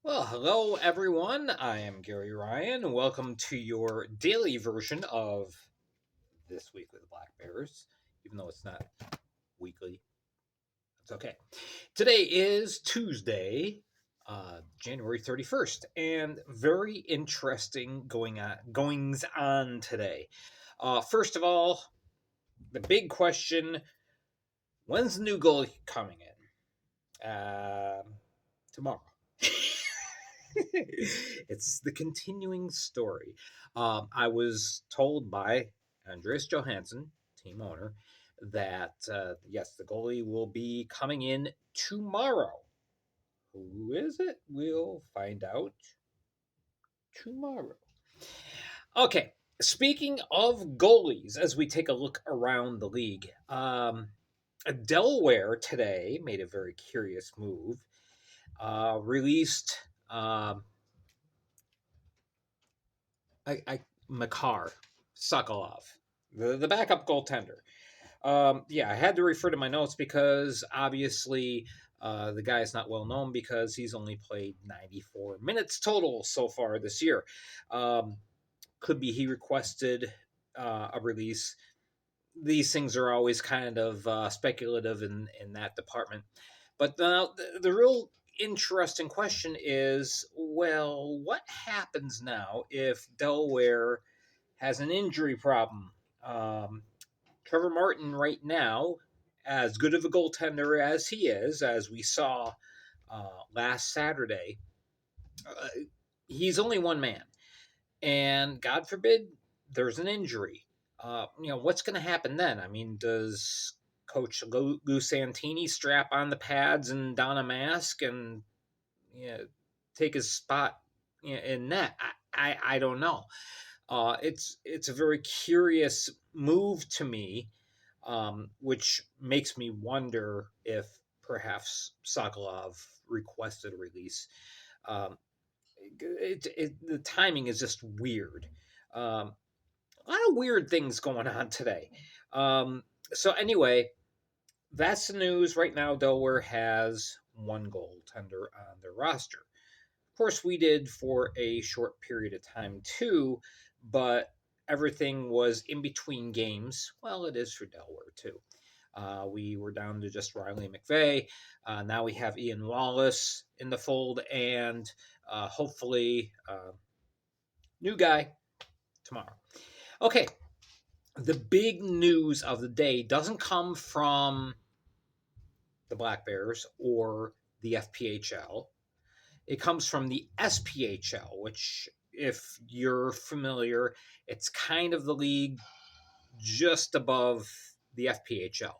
Well, hello everyone. I am Gary Ryan. Welcome to your daily version of This Week with the Black Bears. Even though it's not weekly, it's okay. Today is Tuesday, January 31st, and very interesting goings on today. First of all, the big question: when's the new goalie coming in? Tomorrow. It's the continuing story. I was told by Andreas Johansson, team owner, that yes, the goalie will be coming in tomorrow. Who is it? We'll find out tomorrow. Okay, speaking of goalies, as we take a look around the league, Delaware today made a very curious move. Released Makar Sokolov, the backup goaltender. Yeah, I had to refer to my notes because obviously the guy is not well known because he's only played 94 minutes total so far this year. Could be he requested a release. These things are always kind of speculative in that department. But the real interesting question is, well, what happens now if Delaware has an injury problem? Trevor Martin, right now, as good of a goaltender as he is, as we saw last Saturday, uh, he's only one man. And God forbid there's an injury. What's going to happen then? I mean, does Coach Lou Santini strap on the pads and don a mask and take his spot in net? I don't know. It's a very curious move to me, which makes me wonder if perhaps Sokolov requested a release. Um, the timing is just weird. A lot of weird things going on today. So anyway, that's the news right now. Delaware has one goaltender on their roster. Of course, we did for a short period of time too, but everything was in between games. Well, it is for Delaware too. We were down to just Riley McVeigh. Now we have Ian Wallace in the fold, and hopefully, new guy tomorrow. Okay, the big news of the day doesn't come from the Black Bears or the FPHL. It comes from the SPHL, which, if you're familiar, it's kind of the league just above the FPHL.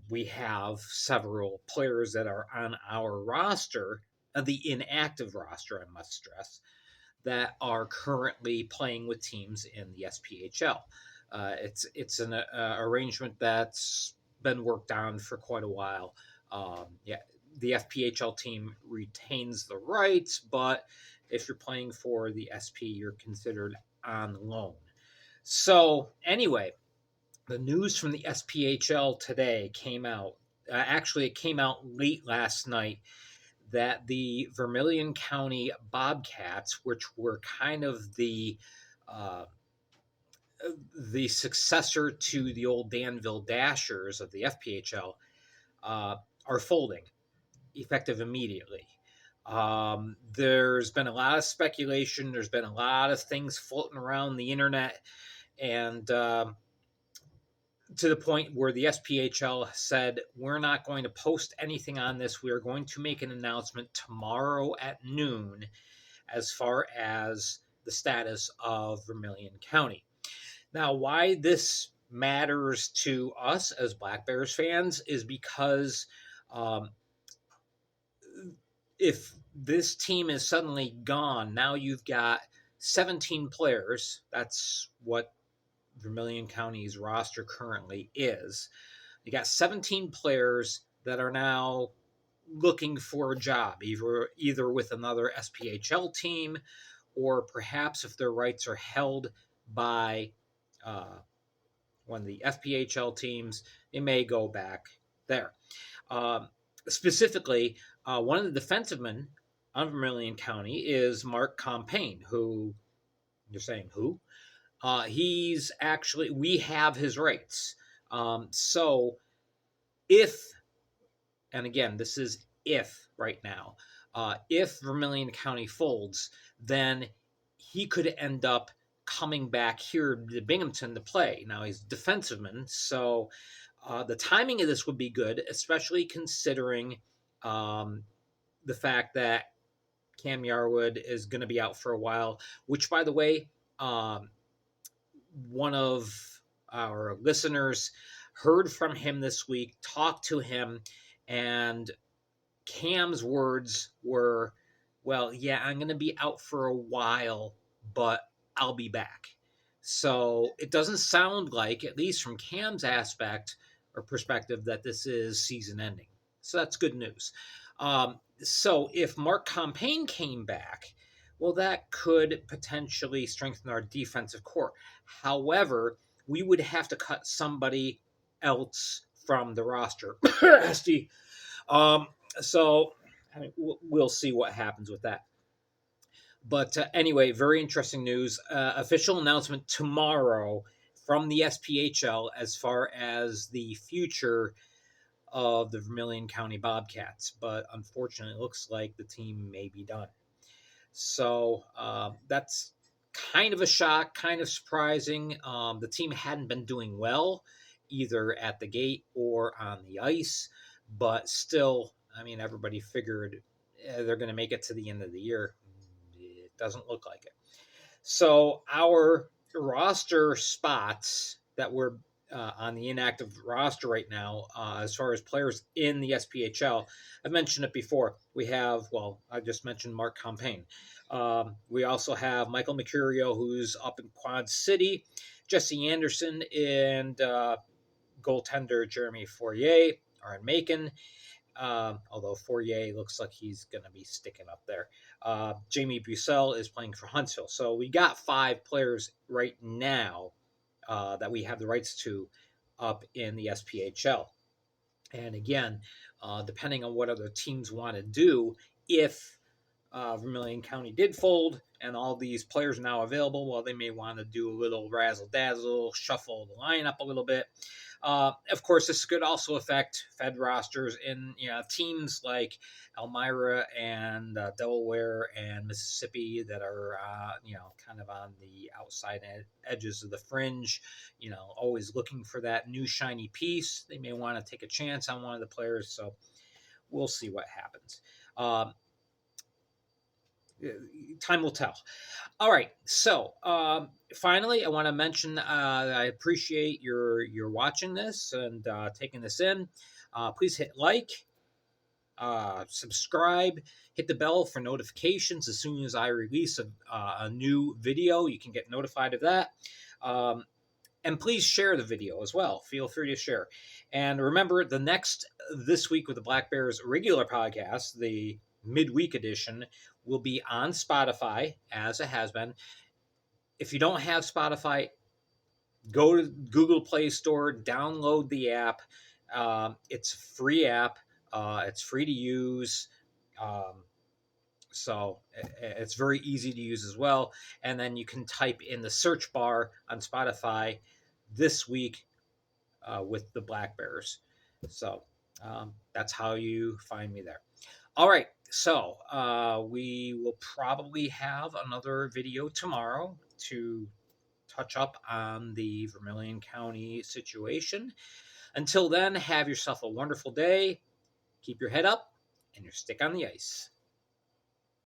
We have several players that are on our roster, the inactive roster, I must stress, that are currently playing with teams in the SPHL. It's an arrangement that's been worked on for quite a while. Yeah, the FPHL team retains the rights, but if you're playing for the SP, you're considered on loan. So anyway, the news from the SPHL today came out. Actually, it came out late last night that the Vermilion County Bobcats, which were kind of uh, the successor to the old Danville Dashers of the FPHL, are folding effective immediately. There's been a lot of speculation. There's been a lot of things floating around the internet, and to the point where the SPHL said, we're not going to post anything on this. We are going to make an announcement tomorrow at noon as far as the status of Vermilion County. Now, why this matters to us as Black Bears fans is because if this team is suddenly gone, now you've got 17 players. That's what Vermilion County's roster currently is. You got 17 players that are now looking for a job, either with another SPHL team, or perhaps if their rights are held by one of the FPHL teams, they may go back there. Specifically, one of the defensemen on Vermilion County is Mark Compain, who you're saying who? He's actually, we have his rights. So if, and again, this is if right now, if Vermilion County folds, then he could end up coming back here to Binghamton to play. Now he's a defensiveman, so the timing of this would be good, especially considering the fact that Cam Yarwood is going to be out for a while, which, by the way, one of our listeners heard from him this week, talked to him, and Cam's words were, well, yeah, I'm going to be out for a while, but I'll be back. So it doesn't sound like, at least from Cam's aspect or perspective, that this is season ending. So that's good news. So if Mark Compain came back, well, that could potentially strengthen our defensive core. However, we would have to cut somebody else from the roster. So I mean, we'll see what happens with that. But anyway, very interesting news. Official announcement tomorrow from the SPHL as far as the future of the Vermilion County Bobcats. But unfortunately, it looks like the team may be done. So that's kind of a shock, kind of surprising. The team hadn't been doing well either at the gate or on the ice, but still, I mean, everybody figured they're going to make it to the end of the year. It doesn't look like it. So our roster spots that were on the inactive roster right now, as far as players in the SPHL, I've mentioned it before. We have, well, I just mentioned Mark Compain. We also have Michael Mercurio, who's up in Quad City, Jesse Anderson, and goaltender Jeremy Fourier are in Macon. Although Fourier looks like he's going to be sticking up there. Jamie Bussell is playing for Huntsville. So we got 5 players right now that we have the rights to up in the SPHL. And again, depending on what other teams want to do, if Vermilion County did fold and all these players are now available, well, they may want to do a little razzle-dazzle, shuffle the lineup a little bit. Of course, this could also affect Fed rosters in teams like Elmira and Delaware and Mississippi that are kind of on the outside edges of the fringe. Always looking for that new shiny piece. They may want to take a chance on one of the players. So we'll see what happens. Time will tell. All right. So finally, I want to mention I appreciate your watching this and taking this in. Please hit like, subscribe, hit the bell for notifications as soon as I release a new video. You can get notified of that. And please share the video as well. Feel free to share. And remember, this week with the Black Bears regular podcast, the midweek edition, will be on Spotify, as it has been. If you don't have Spotify, go to Google Play Store, download the app. It's a free app. It's free to use. So it's very easy to use as well. And then you can type in the search bar on Spotify this week with the Black Bears. So that's how you find me there. All right. So we will probably have another video tomorrow to touch up on the Vermilion County situation. Until then, have yourself a wonderful day. Keep your head up and your stick on the ice.